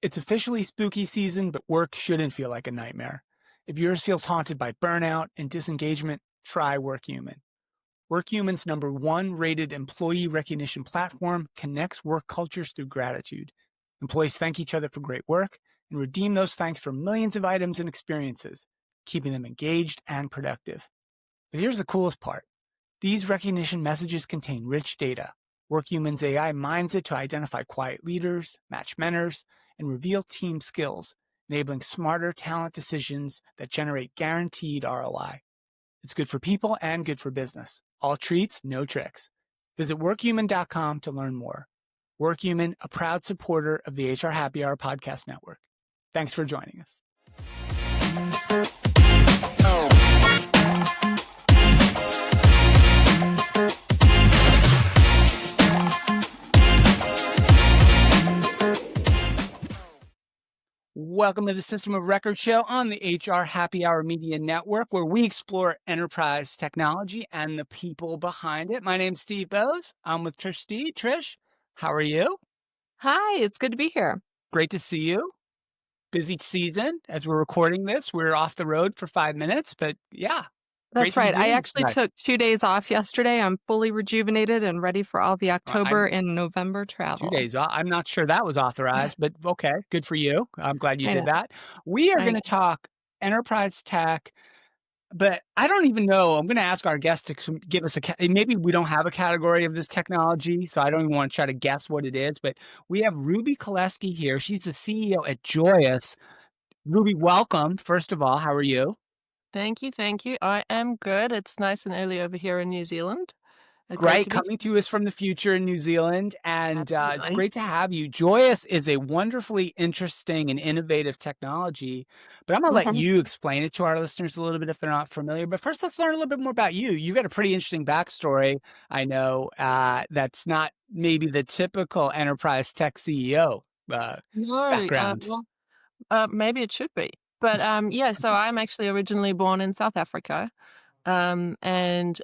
It's officially spooky season, but work shouldn't feel like a nightmare. If yours feels haunted by burnout and disengagement, try WorkHuman. WorkHuman's #1 rated employee recognition platform connects work cultures through gratitude. Employees thank each other for great work and redeem those thanks for millions of items and experiences, keeping them engaged and productive. But here's the coolest part. These recognition messages contain rich data. WorkHuman's AI mines it to identify quiet leaders, match mentors, and reveal team skills, enabling smarter talent decisions that generate guaranteed ROI. It's good for people and good for business. All treats, no tricks. Visit workhuman.com to learn more. WorkHuman, a proud supporter of the HR Happy Hour podcast network. Thanks for joining us. Welcome to the System of Record show on the HR Happy Hour Media Network, where we explore enterprise technology and the people behind it. My name's Steve Boese. I'm with Trish Steed. Trish, how are you? Hi, it's good to be here. Great to see you. Busy season. As we're recording this, we're off the road for 5 minutes, but yeah. That's right. I actually took 2 days off yesterday. I'm fully rejuvenated and ready for all the October and November travel. 2 days off. I'm not sure that was authorized, but okay, good for you. I'm glad you did that. We are going to talk enterprise tech, but I don't even know. I'm going to ask our guests to give us maybe we don't have a category of this technology, so I don't even want to try to guess what it is, but we have Ruby Kolesky here. She's the CEO at Joyous. Ruby, welcome. First of all, how are you? Thank you. I am good. It's nice and early over here in New Zealand. Great, coming to us from the future in New Zealand, and it's great to have you. Joyous is a wonderfully interesting and innovative technology, but I'm going to let you explain it to our listeners a little bit if they're not familiar. But first, let's learn a little bit more about you. You've got a pretty interesting backstory, I know, that's not maybe the typical enterprise tech CEO background. Maybe it should be. But so I'm actually originally born in South Africa. And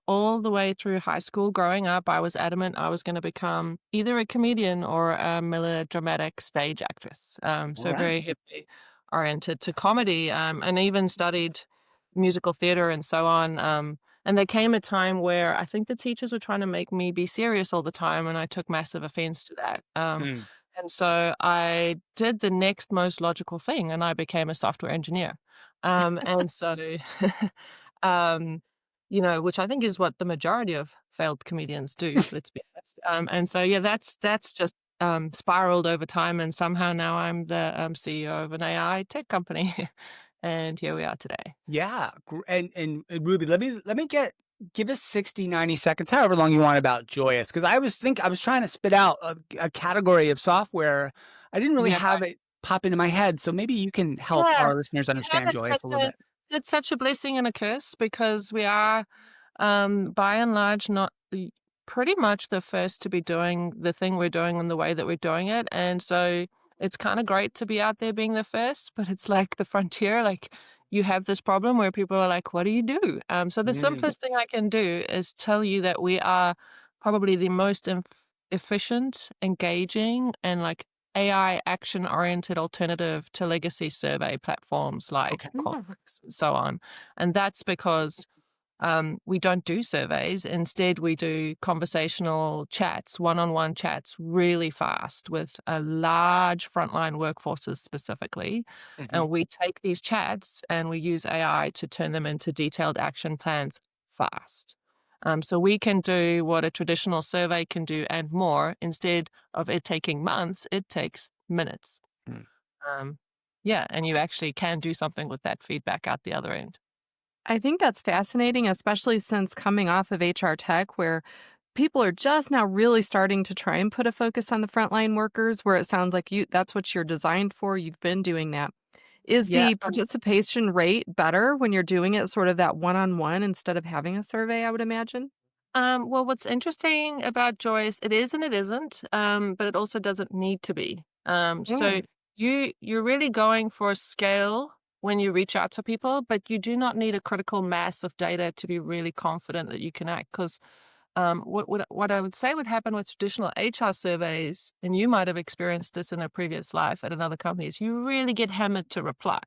all the way through high school growing up, I was adamant I was going to become either a comedian or a melodramatic stage actress. So very hippie oriented to comedy, and even studied musical theater and so on. And there came a time where I think the teachers were trying to make me be serious all the time, and I took massive offense to that. And so I did the next most logical thing, and I became a software engineer. And so, which I think is what the majority of failed comedians do, let's be honest. And so, that's just spiraled over time, and somehow now I'm the CEO of an AI tech company, and here we are today. Yeah, and Ruby, let me give us 60, 90 seconds, however long you want, about Joyous, because I was trying to spit out a category of software. I didn't really have it pop into my head, so maybe you can help our listeners understand Joyous a little bit. It's such a blessing and a curse, because we are, by and large, not pretty much the first to be doing the thing we're doing in the way that we're doing it. And so it's kind of great to be out there being the first, but it's like the frontier. Like, you have this problem where people are like, what do you do? So the simplest thing I can do is tell you that we are probably the most efficient, engaging, and like AI action-oriented alternative to legacy survey platforms like Qualtrics and so on. And that's because we don't do surveys. Instead, we do conversational chats, one-on-one chats, really fast with a large frontline workforces specifically. And we take these chats and we use AI to turn them into detailed action plans fast. So we can do what a traditional survey can do and more. Instead of it taking months, it takes minutes. And you actually can do something with that feedback out the other end. I think that's fascinating, especially since coming off of HR tech, where people are just now really starting to try and put a focus on the frontline workers, where it sounds like that's what you're designed for. You've been doing that. Is the participation rate better when you're doing it sort of that one-on-one instead of having a survey, I would imagine? Well, what's interesting about Joyous, it is and it isn't, but it also doesn't need to be. So you're really going for scale when you reach out to people, but you do not need a critical mass of data to be really confident that you can act, because What I would say would happen with traditional HR surveys, and you might have experienced this in a previous life at another company, is you really get hammered to reply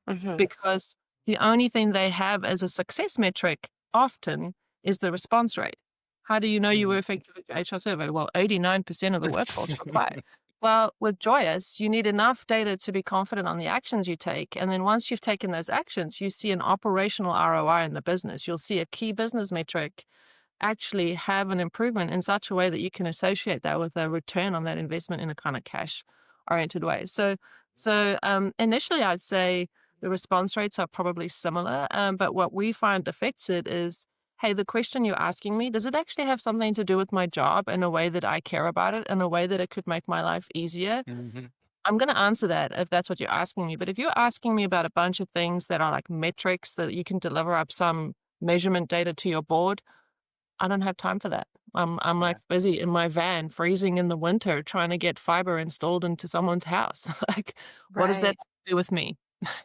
Mhm. because the only thing they have as a success metric often is the response rate. How do you know you were Mhm. effective at your HR survey? Well, 89% of the workforce replied. Well, with Joyous, you need enough data to be confident on the actions you take. And then once you've taken those actions, you see an operational ROI in the business. You'll see a key business metric actually have an improvement in such a way that you can associate that with a return on that investment in a kind of cash oriented way. So initially, I'd say the response rates are probably similar. But what we find affects it is, hey, the question you're asking me, does it actually have something to do with my job in a way that I care about it, in a way that it could make my life easier? Mhm. I'm going to answer that if that's what you're asking me. But if you're asking me about a bunch of things that are like metrics that you can deliver up some measurement data to your board, I don't have time for that. I'm Yeah. like busy in my van, freezing in the winter, trying to get fiber installed into someone's house. Like, what does that Right. do with me?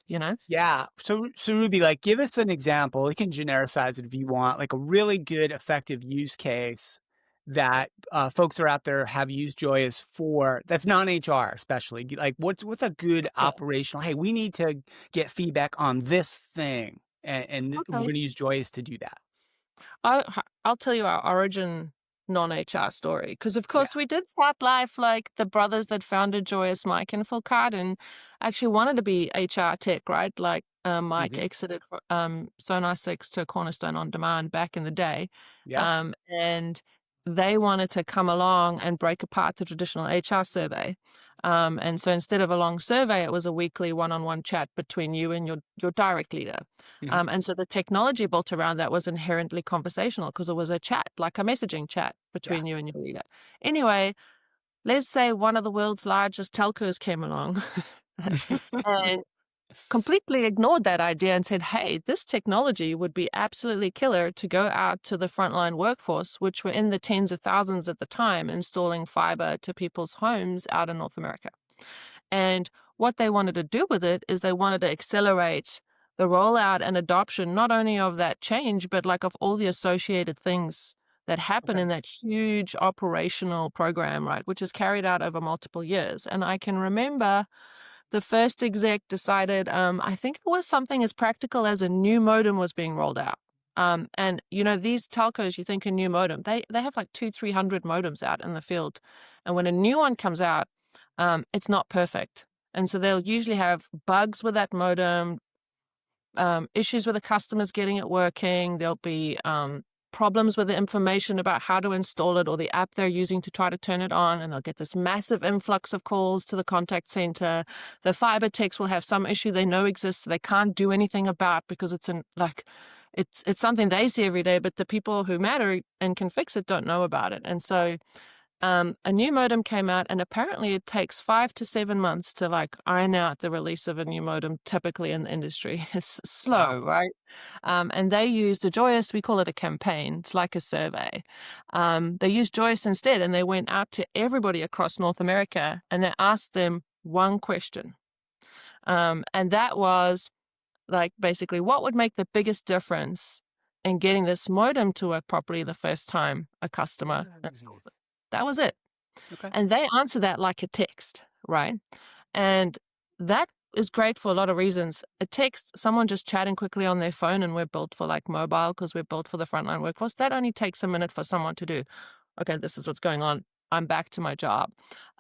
You know? Yeah. So Ruby, like, give us an example. You can genericize it if you want, like a really good, effective use case that folks are out there have used Joyous for. That's non-HR, especially. Like, what's a good Okay. operational? Hey, we need to get feedback on this thing, and we're Okay. going to use Joyous to do that. I'll tell you our origin non-HR story because, of Yeah. course, we did start life like the brothers that founded Joyous, Mike and Fulcard, and actually wanted to be HR tech, right? Like Mike Hmm. exited for, Sonar 6 to Cornerstone On Demand back in the day. Yeah. And they wanted to come along and break apart the traditional HR survey. And so instead of a long survey, it was a weekly one-on-one chat between you and your direct leader. Hmm. And so the technology built around that was inherently conversational because it was a chat, like a messaging chat Yeah. between you and your leader. Anyway, let's say one of the world's largest telcos came along and completely ignored that idea and said, hey, this technology would be absolutely killer to go out to the frontline workforce, which were in the tens of thousands at the time, installing fiber to people's homes out in North America. And what they wanted to do with it is they wanted to accelerate the rollout and adoption, not only of that change, but like of all the associated things that happen Okay. in that huge operational program, right, which is carried out over multiple years. And I can remember the first exec decided, I think it was something as practical as a new modem was being rolled out. And you know, these telcos, you think a new modem, they have like 300 modems out in the field. And when a new one comes out, it's not perfect. And so they'll usually have bugs with that modem, issues with the customers getting it working. There'll be problems with the information about how to install it or the app they're using to try to turn it on. And they'll get this massive influx of calls to the contact center. The fiber techs will have some issue they know exists they can't do anything about because it's something they see every day, but the people who matter and can fix it don't know about it. And so a new modem came out, and apparently it takes 5 to 7 months to like iron out the release of a new modem. Typically in the industry, it's Wow. slow, right? And they used a Joyous. We call it a campaign. It's like a survey. They used Joyous instead, and they went out to everybody across North America, and they asked them one question, and that was like basically, what would make the biggest difference in getting this modem to work properly the first time a customer installs it? That was it. Okay. And they answer that like a text, right? And that is great for a lot of reasons. A text, someone just chatting quickly on their phone, and we're built for like mobile because we're built for the frontline workforce. That only takes a minute for someone to do. Okay, this is what's going on. I'm back to my job.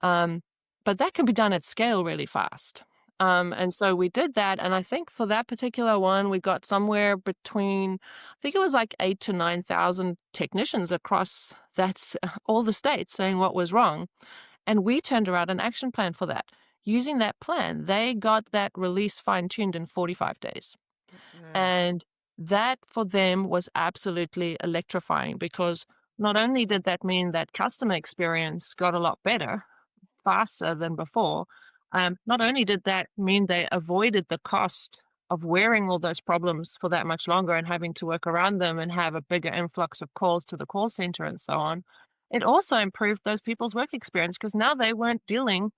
Um, but that can be done at scale really fast. And so we did that. And I think for that particular one, we got somewhere between, I think it was like 8 to 9,000 technicians across all the states saying what was wrong. And we turned around an action plan for that. Using that plan, they got that release fine tuned in 45 days. Mm. And that for them was absolutely electrifying because not only did that mean that customer experience got a lot better, faster than before, not only did that mean they avoided the cost of wearing all those problems for that much longer and having to work around them and have a bigger influx of calls to the call center and so on, it also improved those people's work experience because now they weren't dealing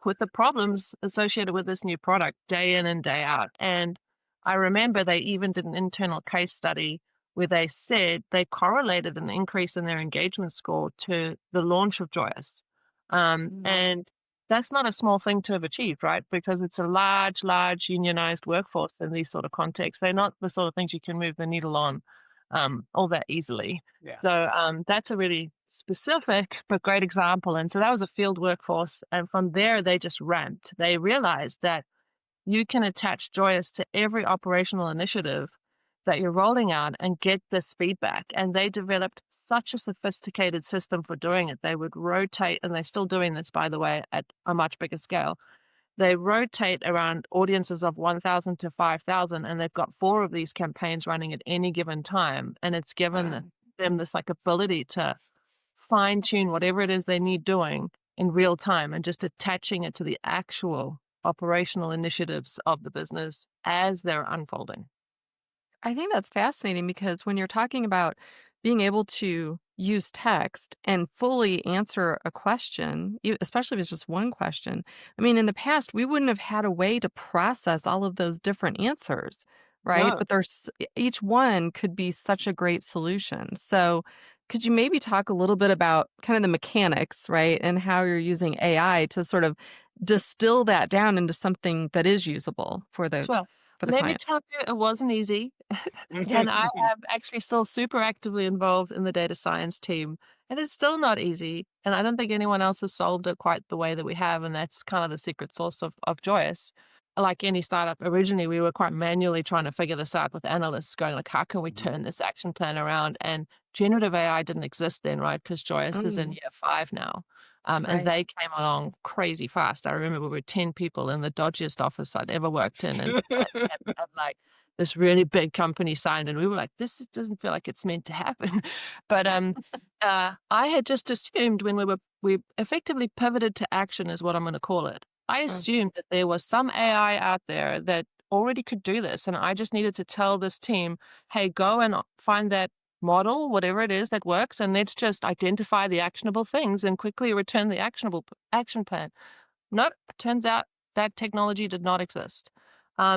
with the problems associated with this new product day in and day out. And I remember they even did an internal case study where they said they correlated an increase in their engagement score to the launch of Joyous. And that's not a small thing to have achieved, right? Because it's a large unionized workforce in these sort of contexts. They're not the sort of things you can move the needle on all that easily. Yeah. So that's a really specific but great example. And so that was a field workforce. And from there, they just ramped. They realized that you can attach Joyous to every operational initiative that you're rolling out and get this feedback. And they developed such a sophisticated system for doing it. They would rotate, and they're still doing this, by the way, at a much bigger scale. They rotate around audiences of 1,000 to 5,000, and they've got 4 of these campaigns running at any given time. And it's given them this like ability to fine tune whatever it is they need doing in real time and just attaching it to the actual operational initiatives of the business as they're unfolding. I think that's fascinating because when you're talking about being able to use text and fully answer a question, especially if it's just one question, I mean, in the past, we wouldn't have had a way to process all of those different answers, right? No. But each one could be such a great solution. So, could you maybe talk a little bit about kind of the mechanics, right? And how you're using AI to sort of distill that down into something that is usable for the Well, for the let me client? tell you, it wasn't easy. And I am actually still super actively involved in the data science team. And it's still not easy. And I don't think anyone else has solved it quite the way that we have. And that's kind of the secret sauce of Joyous. Like any startup, originally we were quite manually trying to figure this out with analysts going like, how can we turn this action plan around? And generative AI didn't exist then, right? Because Joyous is in Mm, year 5 now. And right. they came along crazy fast. I remember we were 10 people in the dodgiest office I'd ever worked in. And like this really big company signed, and we were like, doesn't feel like it's meant to happen. But I had just assumed when we effectively pivoted to action is what I'm going to call it. I Mm, assumed that there was some AI out there that already could do this, and I just needed to tell this team, hey, go and find that model, whatever it is that works, and let's just identify the actionable things and quickly return the action plan. Nope, turns out that technology did not exist.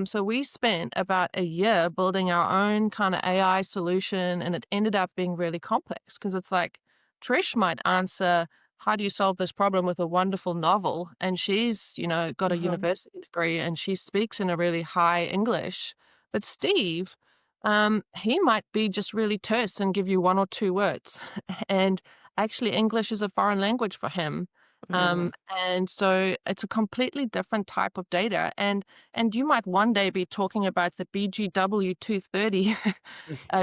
So we spent about a year building our own kind of AI solution, and it ended up being really complex because it's like Trish might answer, how do you solve this problem with a wonderful novel? And she's, got a uh-huh. university degree and she speaks in a really high English. But Steve, he might be just really terse and give you 1 or 2 words. And actually, English is a foreign language for him. Mm, And so it's a completely different type of data. And you might one day be talking about the BGW 230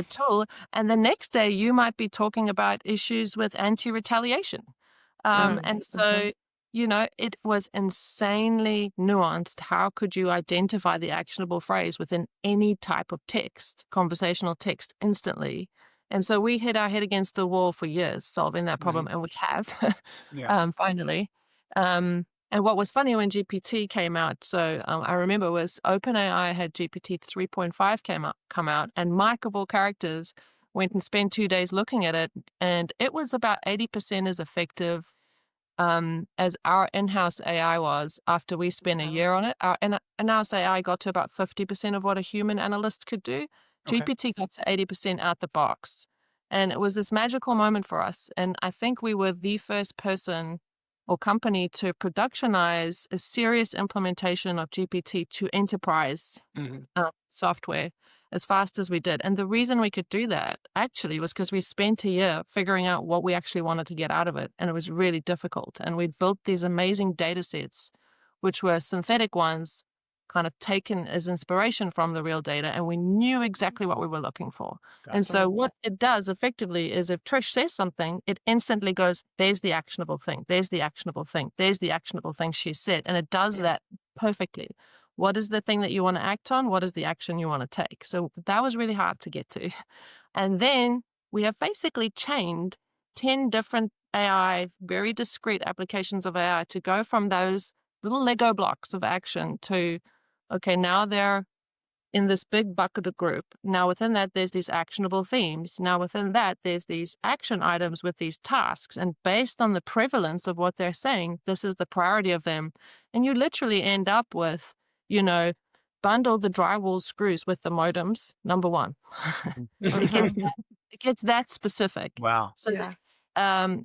tool, and the next day you might be talking about issues with anti-retaliation. And mhm. so, it was insanely nuanced. How could you identify the actionable phrase within any type of text, conversational text, instantly? And so we hit our head against the wall for years solving that problem, and we have Yeah. finally. And what was funny when GPT came out, so I remember was OpenAI had GPT 3.5 come out, and Mike of all characters went and spent 2 days looking at it, and it was about 80% as effective as our in-house AI was after we spent a Wow. year on it. Our in-house AI got to about 50% of what a human analyst could do. Okay. GPT got to 80% out the box. And it was this magical moment for us. And I think we were the first person or company to productionize a serious implementation of GPT to enterprise Mhm. software as fast as we did. And the reason we could do that actually was because we spent a year figuring out what we actually wanted to get out of it. And it was really difficult. And we'd built these amazing data sets, which were synthetic ones, kind of taken as inspiration from the real data. And we knew exactly what we were looking for. And Gotcha. so what it does effectively is if Trish says something, it instantly goes, there's the actionable thing. There's the actionable thing. There's the actionable thing she said. And it does Yeah. that perfectly. What is the thing that you want to act on? What is the action you want to take? So that was really hard to get to. And then we have basically chained 10 different AI, very discrete applications of AI to go from those little Lego blocks of action to, okay, now they're in this big bucket of group. Now within that, there's these actionable themes. Now within that, there's these action items with these tasks. And based on the prevalence of what they're saying, this is the priority of them. And you literally end up with, you know, bundle the drywall screws with the modems, number one. It gets that specific. Wow. So Yeah.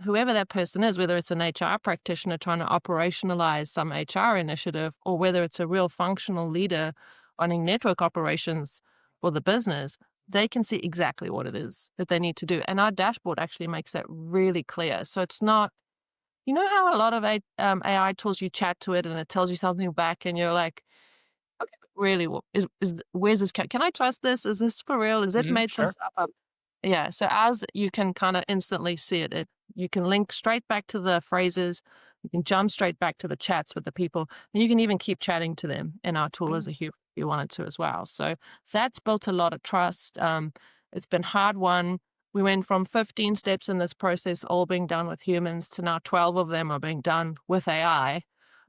whoever that person is, whether it's an HR practitioner trying to operationalize some HR initiative, or whether it's a real functional leader running network operations for the business, they can see exactly what it is that they need to do. And our dashboard actually makes that really clear. So it's not, you know how a lot of AI tools, you chat to it and it tells you something back and you're like, okay, really, where's this? Can I trust this? Is this for real? Is it made some Sure. stuff up? Yeah. So ours, you can kind of instantly see it. You can link straight back to the phrases. You can jump straight back to the chats with the people, and you can even keep chatting to them in our tool as a human if you wanted to as well. So that's built a lot of trust. It's been hard won. We went from 15 steps in this process, all being done with humans, to now 12 of them are being done with AI.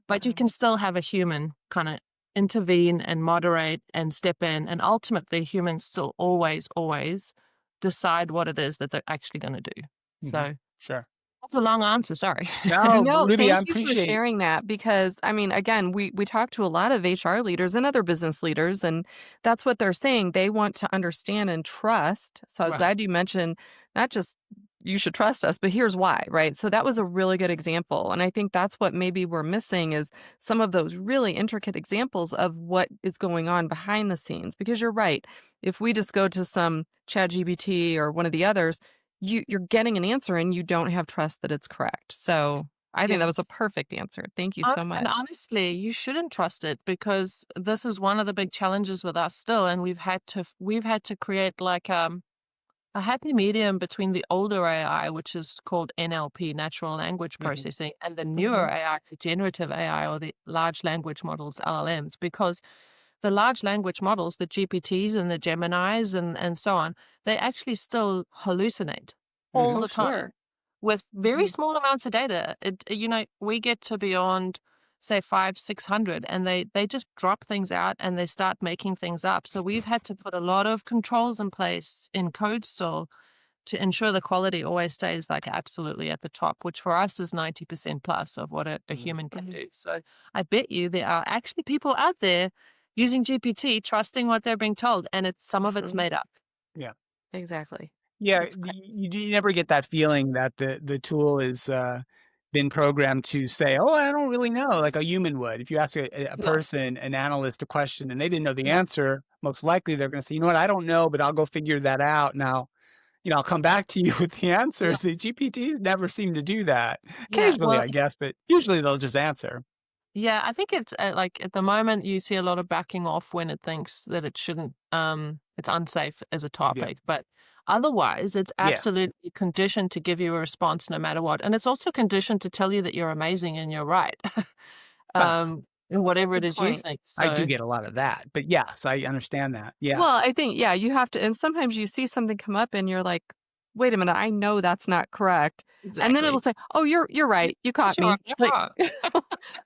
But you can still have a human kind of intervene and moderate and step in. And ultimately, humans still always decide what it is that they're actually going to do. So Sure. that's a long answer. Sorry. No, No, Ruby, I thank you for appreciate. sharing that because, I mean, again, we talk to a lot of HR leaders and other business leaders, and that's what they're saying. They want to understand and trust. So I was Right. glad you mentioned not just you should trust us, but here's why, right? So that was a really good example. And I think that's what maybe we're missing is some of those really intricate examples of what is going on behind the scenes. Because you're right. If we just go to some ChatGPT or one of the others, you're getting an answer and you don't have trust that it's correct. So I think that Yeah. was a perfect answer. Thank you so And much. honestly, you shouldn't trust it because this is one of the big challenges with us still, and we've had to create like a happy medium between the older AI, which is called NLP, natural language processing, and the newer AI, the generative AI, or the large language models, LLMs, because the large language models, the GPTs and the Geminis and so on, they actually still hallucinate all Oh, the time sure. with very small amounts of data. We get to beyond, say, 500-600, and they just drop things out and they start making things up. So we've had to put a lot of controls in place in code still to ensure the quality always stays like absolutely at the top, which for us is 90% plus of what a human can do. So I bet you there are actually people out there using GPT, trusting what they're being told, and some of it's made up. Yeah. Exactly. Yeah. It's crazy. You never get that feeling that the tool is been programmed to say, "Oh, I don't really know," like a human would. If you ask a Yeah. person, an analyst, a question, and they didn't know the answer, most likely they're going to say, "You know what? I don't know, but I'll go figure that out." Now, I'll come back to you with the Yeah. answers. The GPTs never seem to do that. Yeah. Occasionally, Well, I guess, but usually they'll just answer. yeah, I think it's like at the moment you see a lot of backing off when it thinks that it shouldn't, it's unsafe as a Yeah. topic. But otherwise, it's Yeah. absolutely conditioned to give you a response no matter what. And it's also conditioned to tell you that you're amazing and you're right. Well, In whatever it Good is you point. think. I do So get a lot of that, but yes, I understand that. Yeah. Well, I think, yeah, you have to, and sometimes you see something come up and you're like, wait a minute, I know that's not correct. And then it'll exactly. say, oh, you're right. You caught Sure, me. you're Like, right.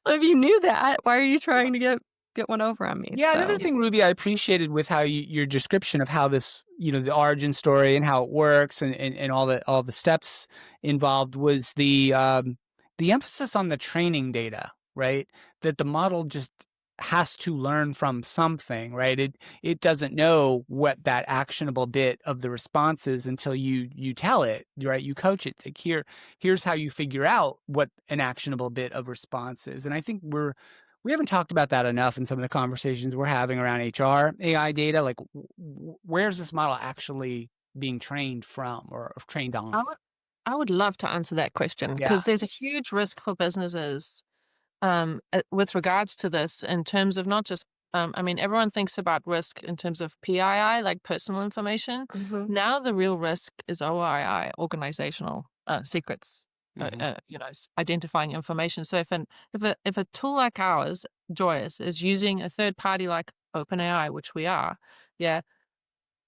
if you knew that, why are you trying to get one over on me? Yeah, another So thing, Ruby, I appreciated with how your description of how this, the origin story and how it works and all the steps involved was the emphasis on the training data, right? That the model just has to learn from something, right? It doesn't know what that actionable bit of the response is until you tell it, right? You coach it. Like here's how you figure out what an actionable bit of response is. And I think we haven't talked about that enough in some of the conversations we're having around HR, AI data. Like, where's this model actually being trained from or trained I on? would I would love to answer that question Yeah. because there's a huge risk for businesses with regards to this in terms of not just, I mean, everyone thinks about risk in terms of PII, like personal information. Now the real risk is OII, organizational secrets, identifying information. So if a tool like ours, Joyous, is using a third party like OpenAI, which we are, yeah,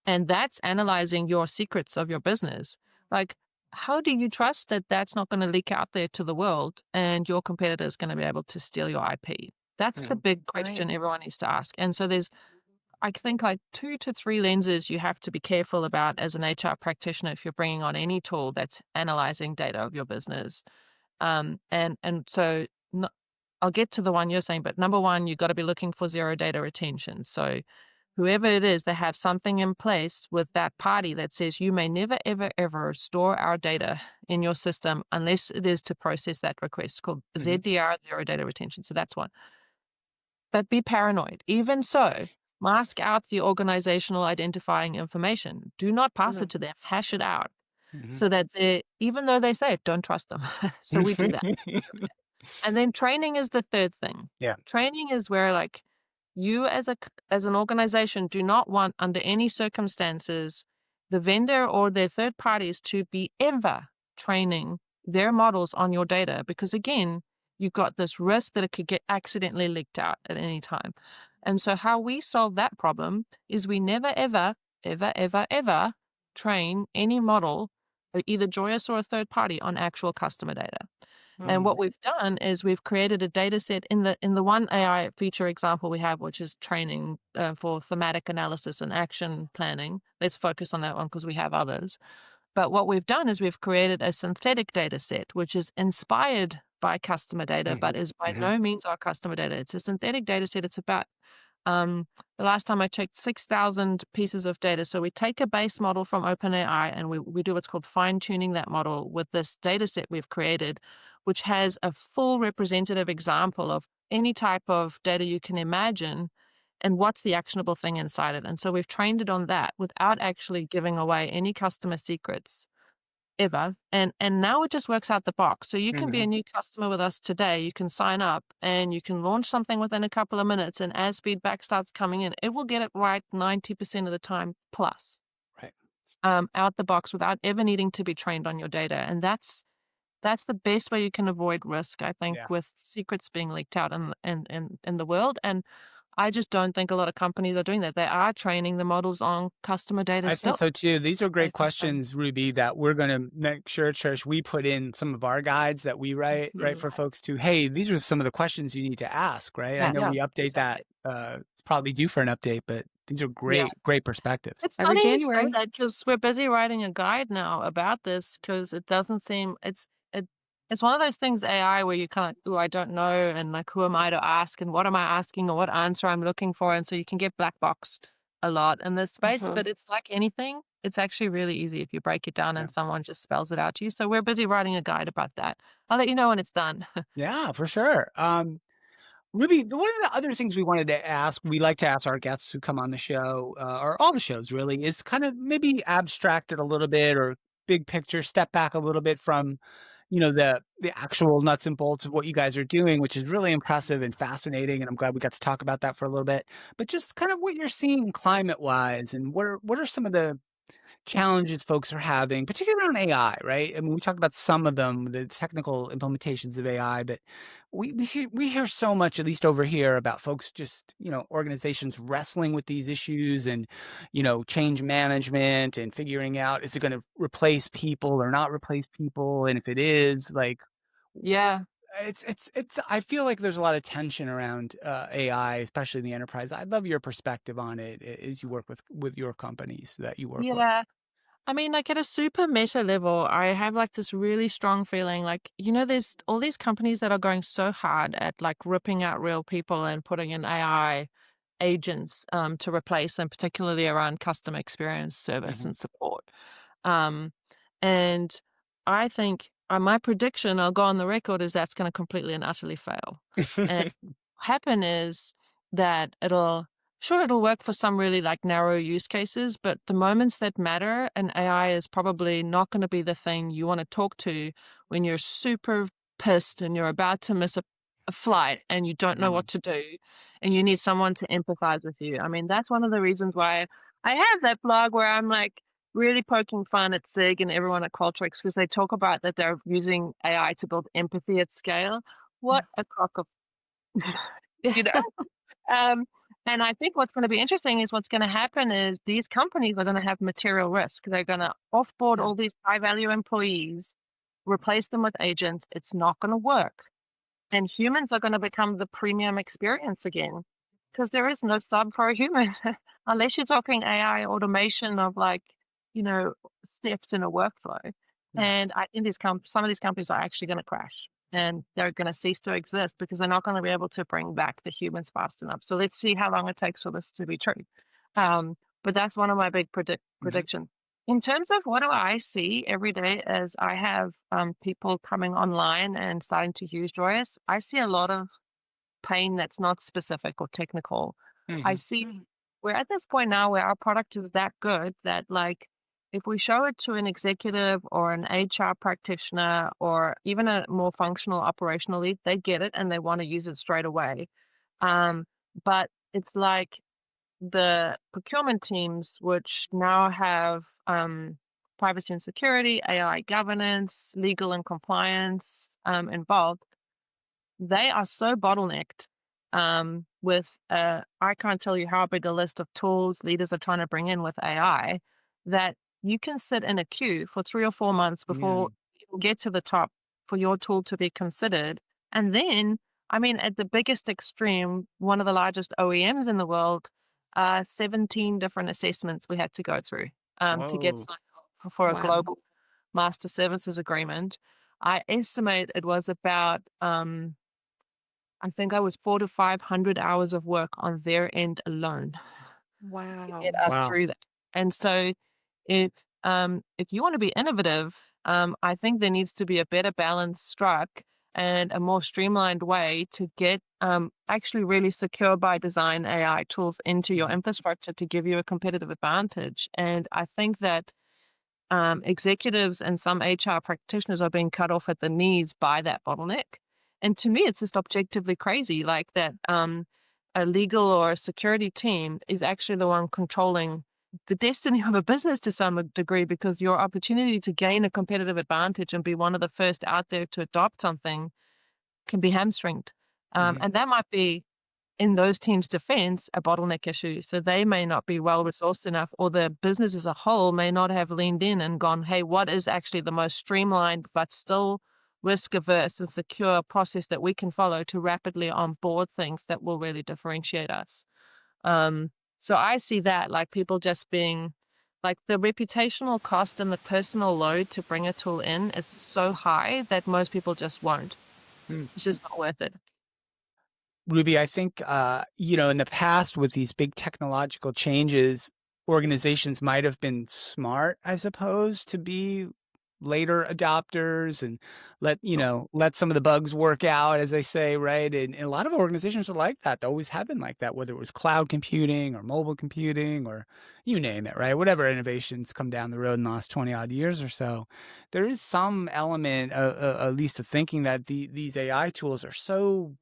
and that's analyzing your secrets of your business, like, how do you trust that that's not going to leak out there to the world and your competitor is going to be able to steal your IP? That's the big question everyone needs to ask. And so there's, I think, like 2 to 3 lenses you have to be careful about as an HR practitioner if you're bringing on any tool that's analyzing data of your business. And so I'll get to the one you're saying, but number one, you've got to be looking for zero data retention. So whoever it is, they have something in place with that party that says you may never, ever, ever store our data in your system unless it is to process that request, called ZDR, zero data retention. So that's one. But be paranoid. Even so, mask out the organizational identifying information. Do not pass it to them. Hash it out so that even though they say it, don't trust them. So we do that. And then training is the third thing. Yeah. Training is where, like, you as an organization do not want, under any circumstances, the vendor or their third parties to be ever training their models on your data, because again, you've got this risk that it could get accidentally leaked out at any time. And so how we solve that problem is we never, ever, ever, ever, ever train any model, either Joyous or a third party, on actual customer data. And what we've done is we've created a data set in the one AI feature example we have, which is training for thematic analysis and action planning. Let's focus on that one because we have others. But what we've done is we've created a synthetic data set, which is inspired by customer data, but is by no means our customer data. It's a synthetic data set. It's about, the last time I checked, 6,000 pieces of data. So we take a base model from OpenAI and we do what's called fine-tuning that model with this data set we've created, which has a full representative example of any type of data you can imagine and what's the actionable thing inside it. And so we've trained it on that without actually giving away any customer secrets ever. And now it just works out the box. So you can be a new customer with us today. You can sign up and you can launch something within a couple of minutes. And as feedback starts coming in, it will get it right 90% of the time plus. Right. Out the box without ever needing to be trained on your data. And that's the best way you can avoid risk, I think, with secrets being leaked out in the world. And I just don't think a lot of companies are doing that. They are training the models on customer data I still. think so too. These are I great think so. questions, Ruby, that we're going to make sure, Trish, we put in some of our guides that we write, right, for folks to, hey, these are some of the questions you need to ask, right? I know we update that, it's probably due for an update, but these are great perspectives. It's Every funny you say January. that because we're busy writing a guide now about this because it doesn't seem it's one of those things, AI, where you kind of, I don't know, and like, who am I to ask, and what am I asking, or what answer I'm looking for, and so you can get black boxed a lot in this space. But it's like anything, it's actually really easy if you break it down and someone just spells it out to you. So we're busy writing a guide about that. I'll let you know when it's done. Yeah, for sure. Ruby, one of the other things we wanted to ask, we like to ask our guests who come on the show, or all the shows really, is kind of maybe abstract it a little bit or big picture, step back a little bit from, the actual nuts and bolts of what you guys are doing, which is really impressive and fascinating. And I'm glad we got to talk about that for a little bit. But just kind of what you're seeing climate-wise, and what are some of the challenges folks are having, particularly around AI, right? I mean, we talked about some of them, the technical implementations of AI, but we hear so much, at least over here, about folks just, organizations wrestling with these issues and, change management and figuring out, is it going to replace people or not replace people? And if it is, like, it's I feel like there's a lot of tension around AI, especially in the enterprise. I'd love your perspective on it as you work with your companies that you work with. Yeah. I mean, like, at a super meta level, I have like this really strong feeling like, there's all these companies that are going so hard at like ripping out real people and putting in AI agents to replace them, particularly around customer experience, service, and support. And I think my prediction, I'll go on the record, is that's going to completely and utterly fail. And happen is that it'll work for some really like narrow use cases, but the moments that matter, and AI is probably not going to be the thing you want to talk to when you're super pissed and you're about to miss a flight and you don't know what to do and you need someone to empathize with you. I mean, that's one of the reasons why I have that blog where I'm like really poking fun at SIG and everyone at Qualtrics, because they talk about that they're using AI to build empathy at scale. What a crock of, you know? And I think what's going to be interesting is what's going to happen is these companies are going to have material risk. They're going to offboard all these high value employees, replace them with agents. It's not going to work. And humans are going to become the premium experience again, because there is no sub for a human unless you're talking AI automation of like, steps in a workflow. And I think some of these companies are actually going to crash. and they're going to cease to exist because they're not going to be able to bring back the humans fast enough. So let's see how long it takes for this to be true. But that's one of my big Mhm. predictions. In terms of what do I see every day as I have people coming online and starting to use Joyous, I see a lot of pain that's not specific or technical. I Mhm. see we're at this point now where our product is that good that like if we show it to an executive or an HR practitioner or even a more functional operational lead, they get it and they want to use it straight away. Um, but it's like the procurement teams, which now have privacy and security, AI governance, legal and compliance involved, they are so bottlenecked with I can't tell you how big a list of tools leaders are trying to bring in with AI that you can sit in a queue for 3 or 4 months Yeah. before you can get to the top for your tool to be considered. And then, I mean, at the biggest extreme, one of the largest OEMs in the world, 17 different assessments we had to go through to get Whoa. signed off for a Wow. global master services agreement. I estimate it was about I think I was 4 to 500 hours of work on their end alone to get Wow. us Wow. through that. And so if if you want to be innovative, I think there needs to be a better balance struck and a more streamlined way to get actually really secure by design AI tools into your Mhm. infrastructure to give you a competitive advantage. And I think that executives and some HR practitioners are being cut off at the knees by that bottleneck. And to me, it's just objectively crazy, like that a legal or a security team is actually the one controlling the destiny of a business to some degree because your opportunity to gain a competitive advantage and be one of the first out there to adopt something can be hamstringed. Mhm. And that might be in those teams' defense, a bottleneck issue. So they may not be well resourced enough, or the business as a whole may not have leaned in and gone, hey, what is actually the most streamlined but still risk averse and secure process that we can follow to rapidly onboard things that will really differentiate us? Um, so I see that like people just being like the reputational cost and the personal load to bring a tool in is so high that most people just won't. Mm. It's just not worth it. Ruby, I think, in the past with these big technological changes, organizations might have been smart, I suppose, to be later adopters and let some of the bugs work out, as they say, right? And a lot of organizations are like that. They always have been like that, whether it was cloud computing or mobile computing or you name it, right? Whatever innovations come down the road in the last 20 odd years or so, there is some element, at least of thinking that these AI tools are so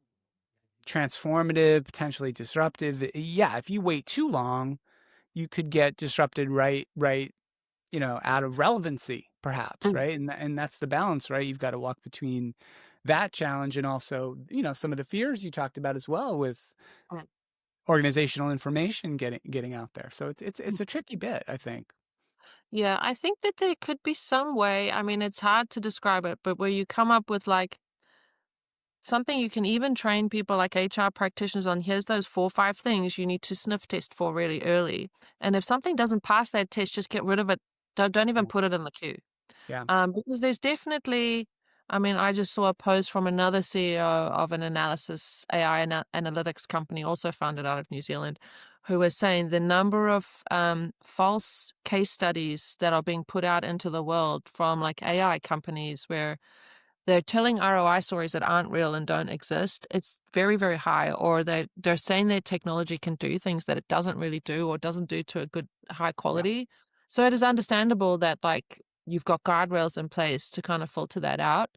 transformative, potentially disruptive. Yeah, if you wait too long, you could get disrupted right, out of relevancy, perhaps, Mm, right? And that's the balance, right? You've got to walk between that challenge and also, some of the fears you talked about as well with mm, organizational information getting out there. So mm. it's a tricky bit, I think. Yeah, I think that there could be some way. I mean, it's hard to describe it, but where you come up with like something you can even train people like HR practitioners on here's those 4 or 5 things you need to sniff test for really early. And if something doesn't pass that test, just get rid of it. Don't even Yeah. put it in the queue. Yeah. Because there's definitely, I mean, I just saw a post from another CEO of an analysis AI analytics company, also founded out of New Zealand, who was saying the number of false case studies that are being put out into the world from like AI companies where they're telling ROI stories that aren't real and don't exist. It's very, very high. Or they're saying their technology can do things that it doesn't really do or doesn't do to a good high Yeah. quality. So it is understandable that like you've got guardrails in place to kind of filter that out.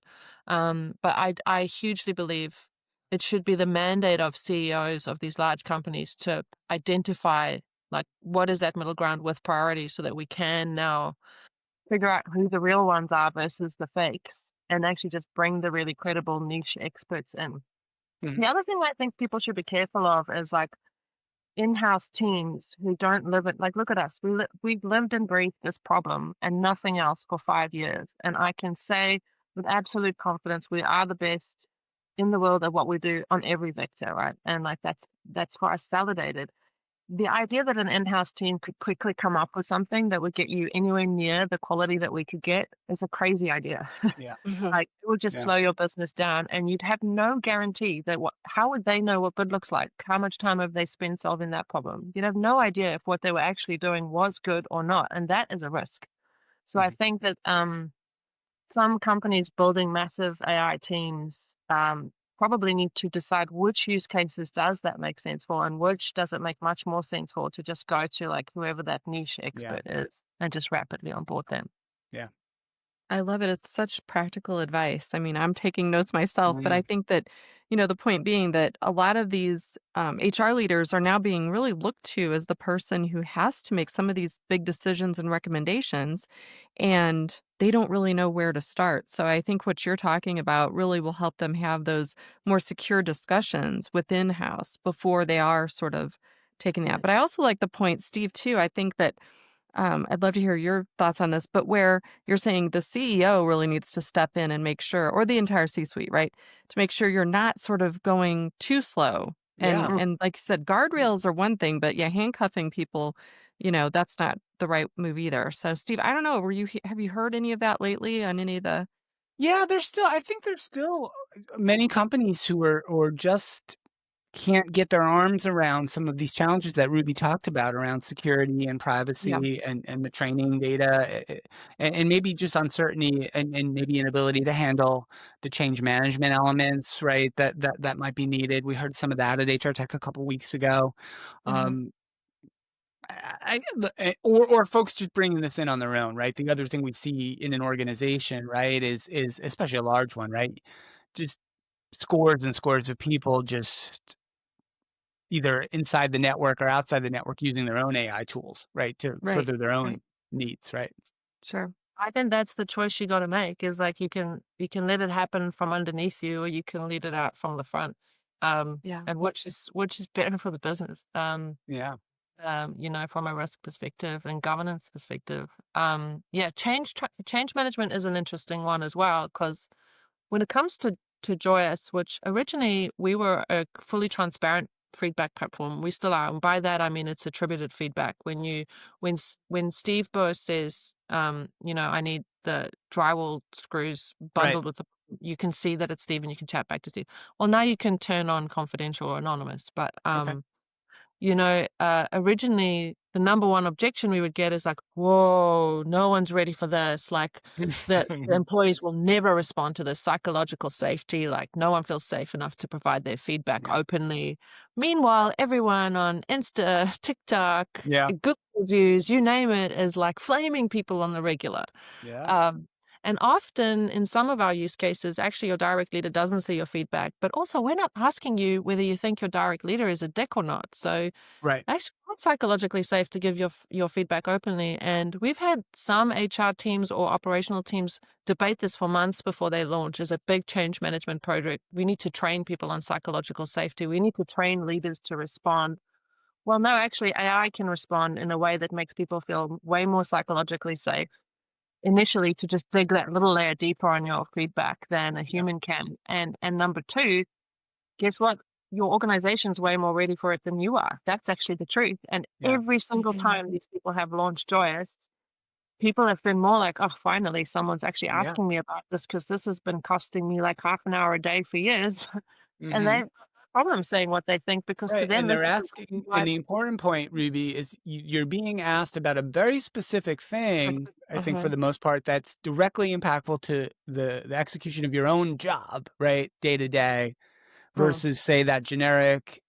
But I hugely believe it should be the mandate of CEOs of these large companies to identify like what is that middle ground with priority so that we can now figure out who the real ones are versus the fakes and actually just bring the really credible niche experts in. Mhm. The other thing I think people should be careful of is like in-house teams who don't live it. Like, look at us. We've lived and breathed this problem and nothing else for 5 years. And I can say with absolute confidence, we are the best in the world at what we do on every vector, right? And like that's for us validated. the idea that an in-house team could quickly come up with something that would get you anywhere near the quality that we could get is a crazy idea. Yeah. Mhm. Like, it would just Yeah. slow your business down, and you'd have no guarantee that how would they know what good looks like? How much time have they spent solving that problem? You'd have no idea if what they were actually doing was good or not, and that is a risk. So I Mhm. think that some companies building massive AI teams probably need to decide which use cases does that make sense for, and which does it make much more sense for to just go to like whoever that niche Yeah. expert is and just rapidly onboard them. Yeah. I love it. It's such practical advice. I mean, I'm taking notes myself, but I Mm. think that, the point being that a lot of these HR leaders are now being really looked to as the person who has to make some of these big decisions and recommendations, and they don't really know where to start. So I think what you're talking about really will help them have those more secure discussions within house before they are sort of taking that. But I also like the point, Steve, too. I think that I'd love to hear your thoughts on this, but where you're saying the CEO really needs to step in and make sure, or the entire C-suite, right? To make sure you're not sort of going too slow. And Yeah. and like you said, guardrails are one thing, but yeah, handcuffing people, that's not the right move either. So, Steve, I don't know, have you heard any of that lately on any of the Yeah, I think there's still many companies who are or just can't get their arms around some of these challenges that Ruby talked about around security and Yeah. privacy and the training data, and maybe just uncertainty and maybe inability to handle the change management elements, right? That might be needed. We heard some of that at HR Tech a couple weeks ago. Mhm. Um, or folks just bringing this in on their own, right? The other thing we see in an organization, right, is especially a large one, right? Just scores and scores of people just either inside the network or outside the network using their own AI tools, right, to Right. further their Right. own needs, right? Sure. I think that's the choice you got to make is like you can let it happen from underneath you or you can lead it out from the front. Yeah. And which is better for the business. Yeah. From a risk perspective and governance perspective. Yeah, change management is an interesting one as well because when it comes to Joyous, which originally we were a fully transparent feedback platform, we still are, and by that I mean it's attributed feedback. When Steve Boese says, I need the drywall screws Right. bundled with the, you can see that it's Steve and you can chat back to Steve. Well, now you can turn on confidential or anonymous, but Okay. originally the number one objection we would get is like, whoa, no one's ready for this. Like the employees will never respond to this psychological safety. Like no one feels safe enough to provide their feedback Yeah. openly. Meanwhile, everyone on Insta, TikTok, Yeah. Google reviews, you name it, is like flaming people on the regular. Yeah. Um, and often in some of our use cases, actually your direct leader doesn't see your feedback, but also we're not asking you whether you think your direct leader is a dick or not. So Right. actually not psychologically safe to give your feedback openly. And we've had some HR teams or operational teams debate this for months before they launch as a big change management project. We need to train people on psychological safety. We need to train leaders to respond. Well, no, actually AI can respond in a way that makes people feel way more psychologically safe initially to just dig that little layer deeper on your feedback than a Yeah. human can. And number two, guess what? Your organization's way more ready for it than you are. That's actually the truth. And Yeah. every single Mhm. time these people have launched Joyous, people have been more like, oh, finally, someone's actually Yeah. asking me about this because this has been costing me like half an hour a day for years. And they Mhm. have no problem saying what they think because to Right, them, and this they're is asking and life. the important point, Ruby, is you're being asked about a very specific thing, I think for Mhm. the most part, that's directly impactful to the execution of your own job, right, day to day, Mm. versus, say, that generic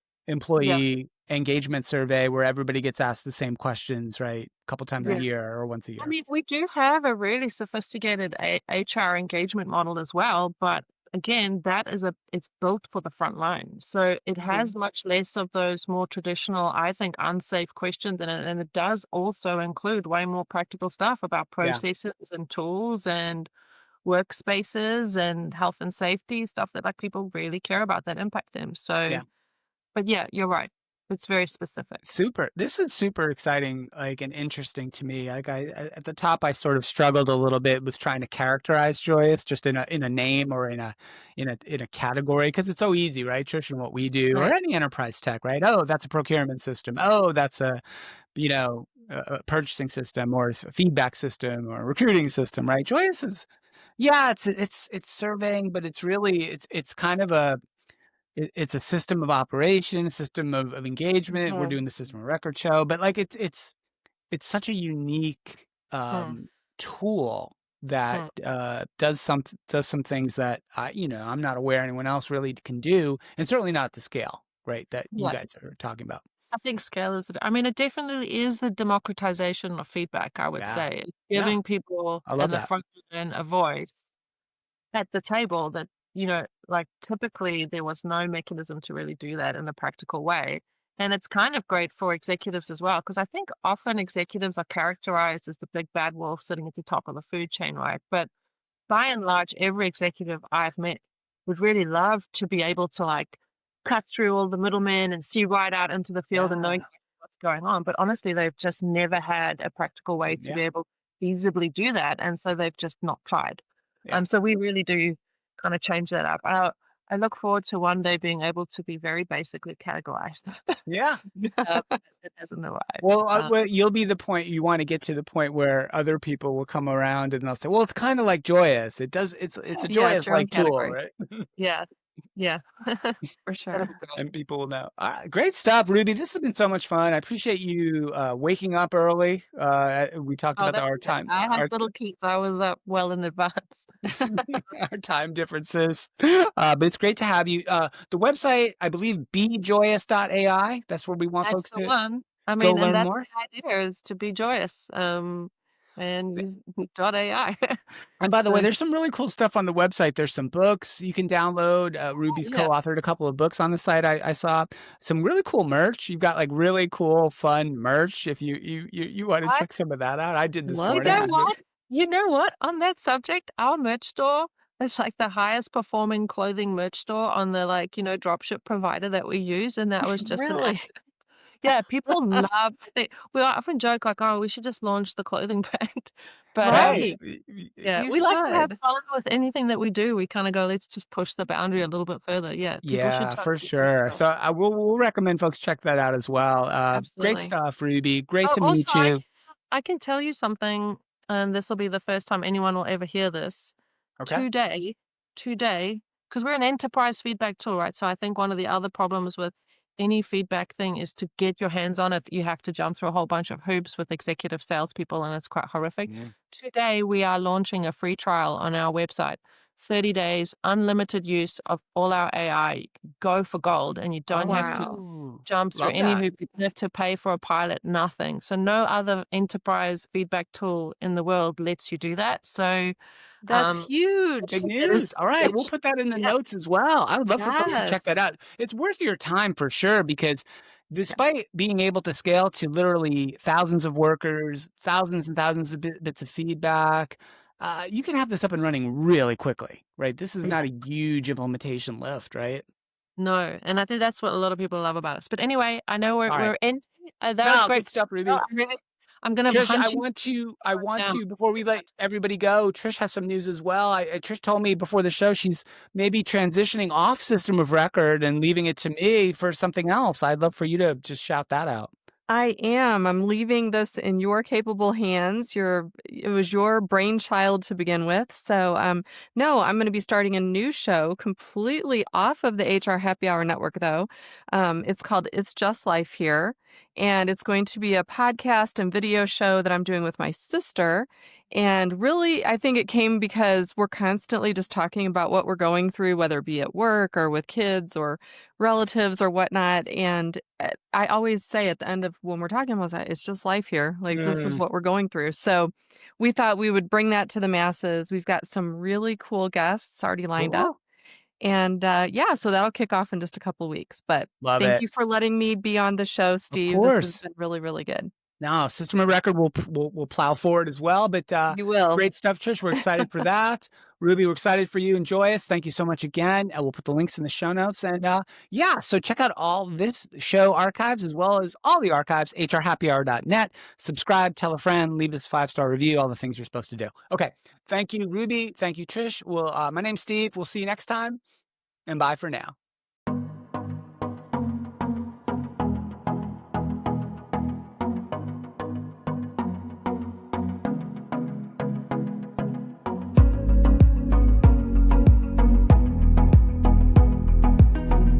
Yeah. employee engagement survey where everybody gets asked the same questions, right, a couple times a Yeah. year or once a I year. mean, we do have a really sophisticated HR engagement model as well, but again, it's built for the front line. So it has Mhm. much less of those more traditional, I think, unsafe questions in it, and it does also include way more practical stuff about Yeah, processes and tools and workspaces and health and safety stuff that like people really care about that impact them. So, yeah. but yeah, you're right. It's very specific. Super. This is super exciting, like, and interesting to me. Like, at the top, I sort of struggled a little bit with trying to characterize Joyous just in a name or in a category, because it's so easy, right, Trish, in what we do, or Right. any enterprise tech, right? Oh, that's a procurement system. Oh, that's a purchasing system, or a feedback system, or a recruiting system, right? Joyous is, yeah, it's surveying, but it's really it's kind of it's a system of operation, a system of engagement. We're Mhm. doing the system of record show, but like it's such a unique Hmm. tool that Hmm. does some things that I'm not aware anyone else really can do, and certainly not at the scale, right, that you Yeah. guys are talking about. I think scale is I mean, it definitely is the democratization of feedback, I would Yeah. say. It's No, giving people I in love the that. front line a voice at the table that, like typically there was no mechanism to really do that in a practical way. And it's kind of great for executives as well, because I think often executives are characterized as the big bad wolf sitting at the top of the food chain, right? But by and large, every executive I've met would really love to be able to like cut through all the middlemen and see right out into the field and know Yeah. exactly what's going on. But honestly, they've just never had a practical way to Yeah. be able to feasibly do that. And so they've just not tried. Yeah. So we really do kind of change that up. I look forward to one day being able to be very basically categorized. Yeah. But it hasn't arrived. Well, you'll be the point, you want to get to the point where other people will come around and they'll say, well, it's kind of like Joyous. It's a Yeah, it's Joyous your own like tool, category right? Yeah. Yeah. for That'll sure. be great. And people will know. Great stuff, Ruby. This has been so much fun. I appreciate you waking up early. We talked Oh, about that's our okay. time, I have little kids. I was up well in advance. our time differences. But it's great to have you. The website, I believe, bejoyous.ai. That's where we want That's folks the to one. I go mean, and learn that's more. the idea is to be joyous, and use .ai. And by the way, So, there's some really cool stuff on the website. There's some books you can download. Ruby's yeah, co-authored a couple of books on the site. I saw some really cool merch. You've got like really cool, fun merch. If you want to I check some of that out, I did this Love you morning. know that. what? You know what? On that subject, our merch store is like the highest performing clothing merch store on the, like, dropship provider that we use, and that was just an Really? accident. Yeah, people love we often joke like, "Oh, we should just launch the clothing brand." But, Hey, Right. yeah, You we like to have should. fun with anything that we do. We kinda go, "Let's just push the boundary a little bit further." Yeah, people should yeah, check for out the merch sure. store. So we'll recommend folks check that out as well. Great Absolutely. stuff, Ruby. Great Oh, to also, meet you. I can tell you something, and this will be the first time anyone will ever hear this. Okay. Today, today, because we're an enterprise feedback tool, right? So I think one of the other problems with any feedback thing is to get your hands on it. You have to jump through a whole bunch of hoops with executive salespeople, and it's quite horrific. Yeah. Today, we are launching a free trial on our website. 30 days, unlimited use of all our AI. Go for gold, and you don't have to Wow. Oh, jump through love any that. hoop. You don't have to pay for a pilot, nothing. So no other enterprise feedback tool in the world lets you do that. So, That's um, I huge. Big think that is news. All right, we'll huge. put that in the Yeah. notes as well. I would love for folks to check Yes. that out. It's worth your time for sure, because Yeah. despite being able to scale to literally thousands of workers, thousands and thousands of bits of feedback, you can have this up and running really quickly, right? This is Yeah. not a huge implementation lift, right? No, and I think that's what a lot of people love about us. But anyway, I know we're All right. we're ending. That was No, great. good stuff, No, Ruby. I'm gonna Trish, hunt you I right want down. to, before we let everybody go, Trish has some news as well. Trish told me before the show she's maybe transitioning off System of Record and leaving it to me for something else. I'd love for you to just shout that out. I am. I'm leaving this in your capable hands. It was your brainchild to begin with. So, no, I'm going to be starting a new show completely off of the HR Happy Hour network, though. It's called It's Just Life Here, and it's going to be a podcast and video show that I'm doing with my sister. And really, I think it came because we're constantly just talking about what we're going through, whether it be at work or with kids or relatives or whatnot. And I always say at the end of when we're talking about that, it's just life here. Like, this is Mm, what we're going through. So we thought we would bring that to the masses. We've got some really cool guests already lined up. cool. And yeah, so that'll kick off in just a couple weeks. But Love thank it. you for letting me be on the show, Of Steve. This has course. been really, really good. No, System of Record will plow forward as well. But You will. great stuff, Trish. We're excited for that. Ruby, we're excited for you and Joyous. Thank you so much again. We'll put the links in the show notes. And yeah, so check out all this show archives as well as all the archives, hrhappyhour.net. Subscribe, tell a friend, leave us a 5-star review, all the things you're supposed to do. Okay. Thank you, Ruby. Thank you, Trish. Well, my name's Steve. We'll see you next time. And bye for now.